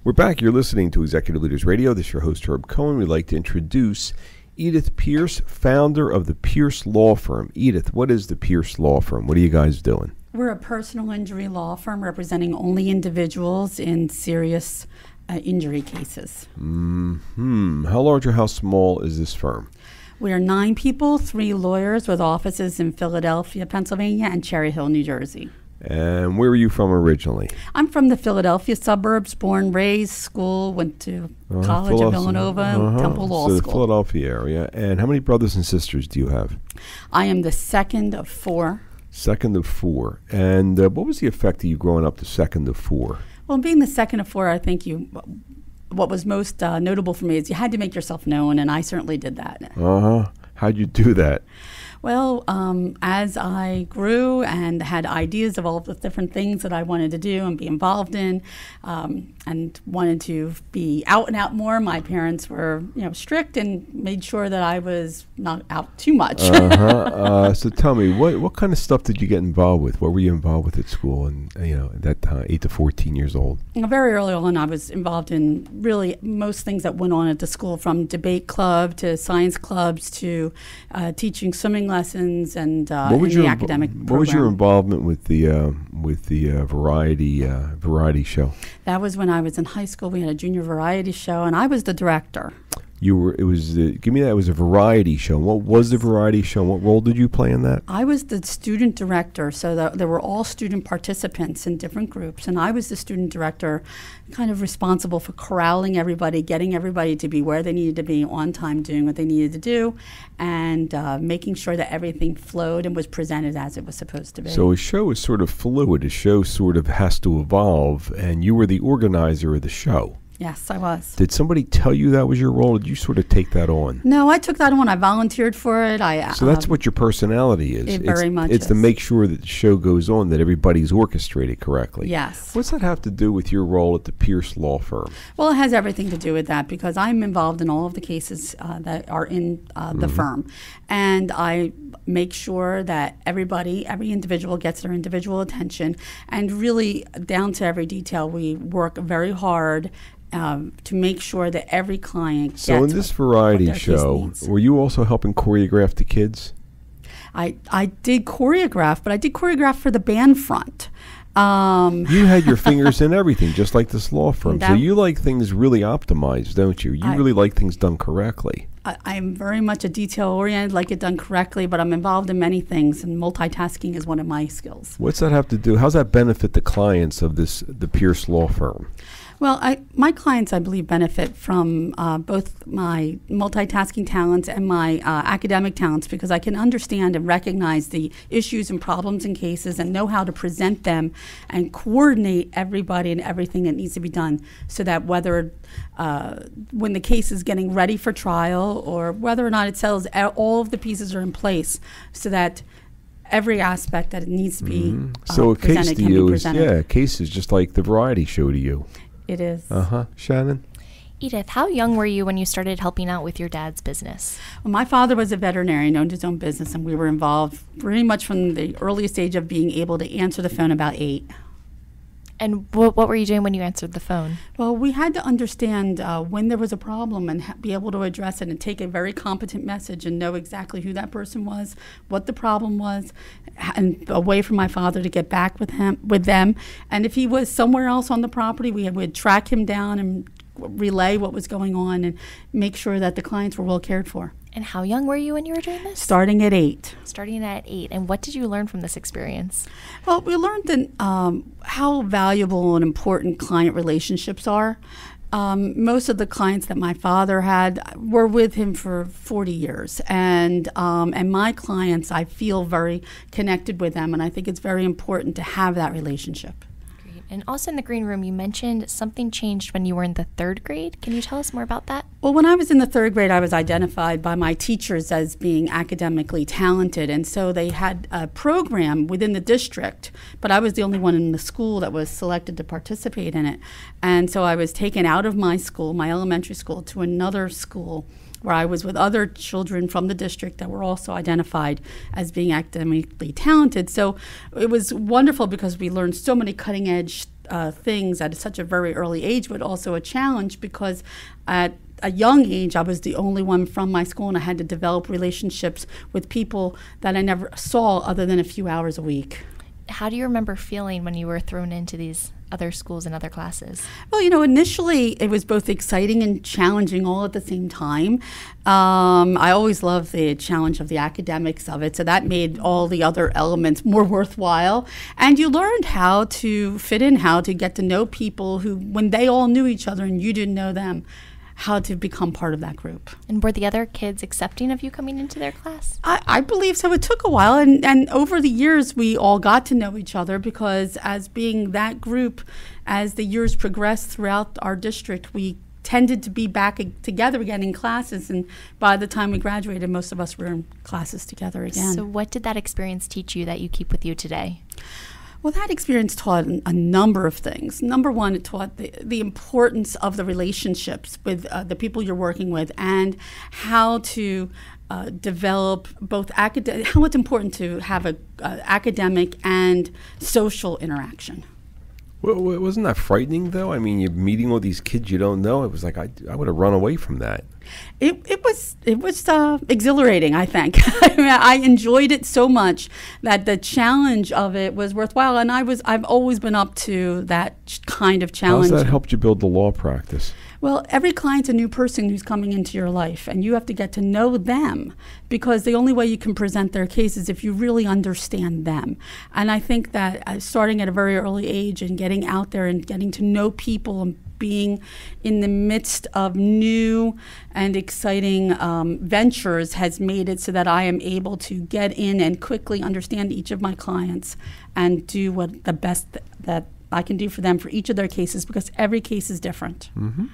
We're back. You're listening to Executive Leaders Radio. This is your host, Herb Cohen. We'd like to introduce Edith Pearce, founder of the Pearce Law Firm. Edith, what is the Pearce Law Firm? What are you guys doing? We're a personal injury law firm representing only individuals in serious injury cases. How large or how small is this firm? We are 9 people, 3 lawyers with offices in Philadelphia, Pennsylvania, and Cherry Hill, New Jersey. And where are you from originally? I'm from the Philadelphia suburbs, born, raised, school, went to College of Villanova, and Temple Law School. So the Philadelphia area. And how many brothers and sisters do you have? I am the second of 4. Second of 4. And what was the effect of you growing up the second of 4? Well, being the second of 4, I think what was most notable for me is you had to make yourself known, and I certainly did that. How'd you do that? Well, as I grew and had ideas of all the different things that I wanted to do and be involved in, and wanted to be out and out more, my parents were, strict and made sure that I was not out too much. So tell me, what kind of stuff did you get involved with? What were you involved with at school? And at that time, 8 to 14 years old. Very early on, I was involved in really most things that went on at the school, from debate club to science clubs to teaching swimming lessons and the academic program. What was your involvement with the variety show? That was when I was in high school. We had a junior variety show, and I was the director. It was a variety show. What was the variety show? What role did you play in that? I was the student director, so there were all student participants in different groups, and I was the student director, kind of responsible for corralling everybody, getting everybody to be where they needed to be on time, doing what they needed to do, and making sure that everything flowed and was presented as it was supposed to be. So a show is sort of fluid. A show sort of has to evolve, and you were the organizer of the show. Yes, I was. Did somebody tell you that was your role? Or did you sort of take that on? No, I took that on. I volunteered for it. So that's what your personality is. It very much It's is. to make sure that the show goes on, that everybody's orchestrated correctly. Yes. What's that have to do with your role at the Pearce Law Firm? Well, it has everything to do with that, because I'm involved in all of the cases that are in the firm. And I make sure that every individual gets their individual attention. And really, down to every detail, we work very hard to make sure that every client gets. So in this variety show, were you also helping choreograph the kids? I did choreograph, but I did choreograph for the band front. You had your fingers in everything, just like this law firm. So you like things really optimized, don't you? You really like things done correctly. I'm very much a detail-oriented, like it done correctly, but I'm involved in many things, and multitasking is one of my skills. What's that have to do? How's that benefit the clients of the Pearce Law Firm? Well, my clients, I believe, benefit from both my multitasking talents and my academic talents, because I can understand and recognize the issues and problems in cases and know how to present them and coordinate everybody and everything that needs to be done, so that whether when the case is getting ready for trial or whether or not it settles, all of the pieces are in place so that every aspect that it needs to be so a case presented to can you be is presented. a case is just like the variety show to you. It is. Shannon? Edith, how young were you when you started helping out with your dad's business? Well, my father was a veterinarian, owned his own business, and we were involved pretty much from the earliest age of being able to answer the phone about 8. And what were you doing when you answered the phone? Well, we had to understand when there was a problem and be able to address it and take a very competent message and know exactly who that person was, what the problem was, and a way for my father to get back with them. And if he was somewhere else on the property, we would track him down and relay what was going on and make sure that the clients were well cared for. And how young were you when you were doing this? Starting at 8. Starting at 8. And what did you learn from this experience? Well, we learned that, how valuable and important client relationships are. Most of the clients that my father had were with him for 40 years. And my clients, I feel very connected with them. And I think it's very important to have that relationship. And also in the green room, you mentioned something changed when you were in the 3rd grade. Can you tell us more about that? Well, when I was in the 3rd grade, I was identified by my teachers as being academically talented. And so they had a program within the district, but I was the only one in the school that was selected to participate in it. And so I was taken out of my school, my elementary school, to another school where I was with other children from the district that were also identified as being academically talented. So it was wonderful because we learned so many cutting edge things at such a very early age, but also a challenge because at a young age, I was the only one from my school, and I had to develop relationships with people that I never saw other than a few hours a week. How do you remember feeling when you were thrown into these other schools and other classes? Well, initially it was both exciting and challenging all at the same time. I always loved the challenge of the academics of it, so that made all the other elements more worthwhile. And you learned how to fit in, how to get to know people who, when they all knew each other and you didn't know them, how to become part of that group. And were the other kids accepting of you coming into their class? I believe so. It took a while, and over the years we all got to know each other because as being that group, as the years progressed throughout our district, we tended to be back together again in classes, and by the time we graduated, most of us were in classes together again. So what did that experience teach you that you keep with you today? Well, that experience taught a number of things. Number one, it taught the importance of the relationships with the people you're working with and how to develop both how it's important to have a academic and social interaction. Well, wasn't that frightening, though? I mean, you're meeting all these kids you don't know. It was like I would have run away from that. It was exhilarating, I think. I mean, I enjoyed it so much that the challenge of it was worthwhile, and I've always been up to that kind of challenge. How's that helped you build the law practice? Well, every client's a new person who's coming into your life, and you have to get to know them because the only way you can present their case is if you really understand them. And I think that starting at a very early age and getting out there and getting to know people and being in the midst of new and exciting ventures has made it so that I am able to get in and quickly understand each of my clients and do what the best that I can do for them for each of their cases because every case is different. Mm-hmm.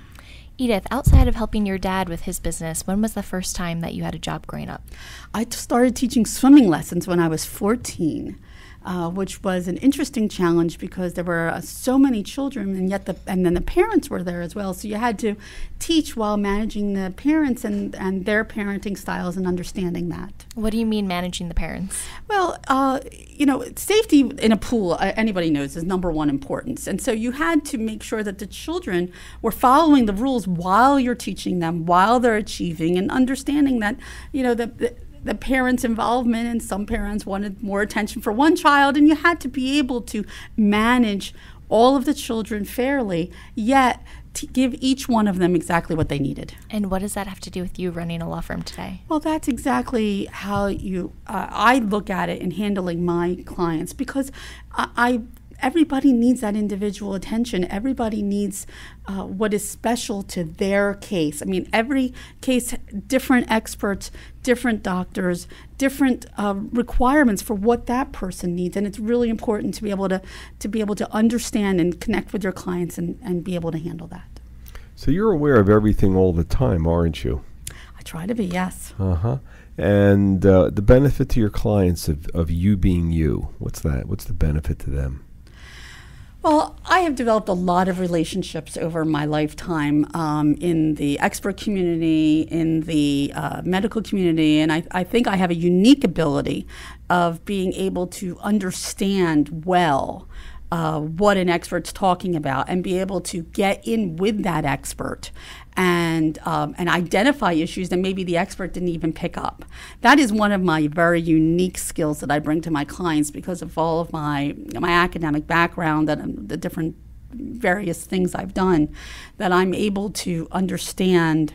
Edith, outside of helping your dad with his business, when was the first time that you had a job growing up? I started teaching swimming lessons when I was 14. Which was an interesting challenge because there were so many children, and yet and then the parents were there as well. So you had to teach while managing the parents and their parenting styles and understanding that. What do you mean managing the parents? Well, safety in a pool, anybody knows, is number one importance. And so you had to make sure that the children were following the rules while you're teaching them, while they're achieving, and understanding that, the parents' involvement, and some parents wanted more attention for one child, and you had to be able to manage all of the children fairly, yet to give each one of them exactly what they needed. And what does that have to do with you running a law firm today? Well, that's exactly how I look at it in handling my clients because everybody needs that individual attention. Everybody needs what is special to their case. I mean, every case, different experts, different doctors, different requirements for what that person needs. And it's really important to be able to understand and connect with your clients and be able to handle that. So you're aware of everything all the time, aren't you? I try to be, yes. Uh-huh. And the benefit to your clients of you being you, what's that? What's the benefit to them? Well, I have developed a lot of relationships over my lifetime in the expert community, in the medical community, and I think I have a unique ability of being able to understand well what an expert's talking about and be able to get in with that expert and identify issues that maybe the expert didn't even pick up. That is one of my very unique skills that I bring to my clients because of all of my academic background and the different various things I've done, that I'm able to understand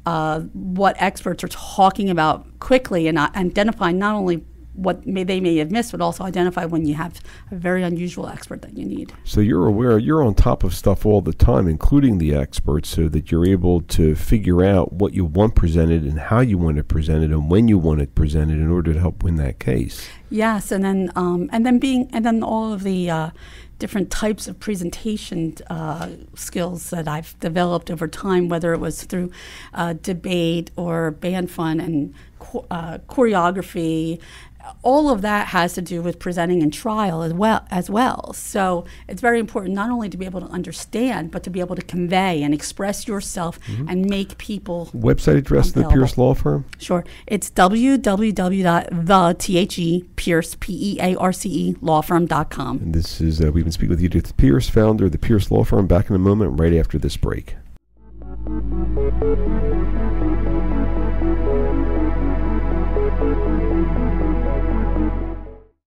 what experts are talking about quickly and identify not only what they may have missed, but also identify when you have a very unusual expert that you need. So you're aware, you're on top of stuff all the time, including the experts, so that you're able to figure out what you want presented and how you want it presented and when you want it presented in order to help win that case. Yes, and then all of the different types of presentation skills that I've developed over time, whether it was through debate or band fun and choreography. all of that has to do with presenting in trial as well. So it's very important not only to be able to understand, but to be able to convey and express yourself and make people Website address of the available. Pearce Law Firm? Sure. It's www.the.Pearce.lawfirm.com. And this is, we've been speaking with Edith Pearce, founder of the Pearce Law Firm. Back in a moment, right after this break.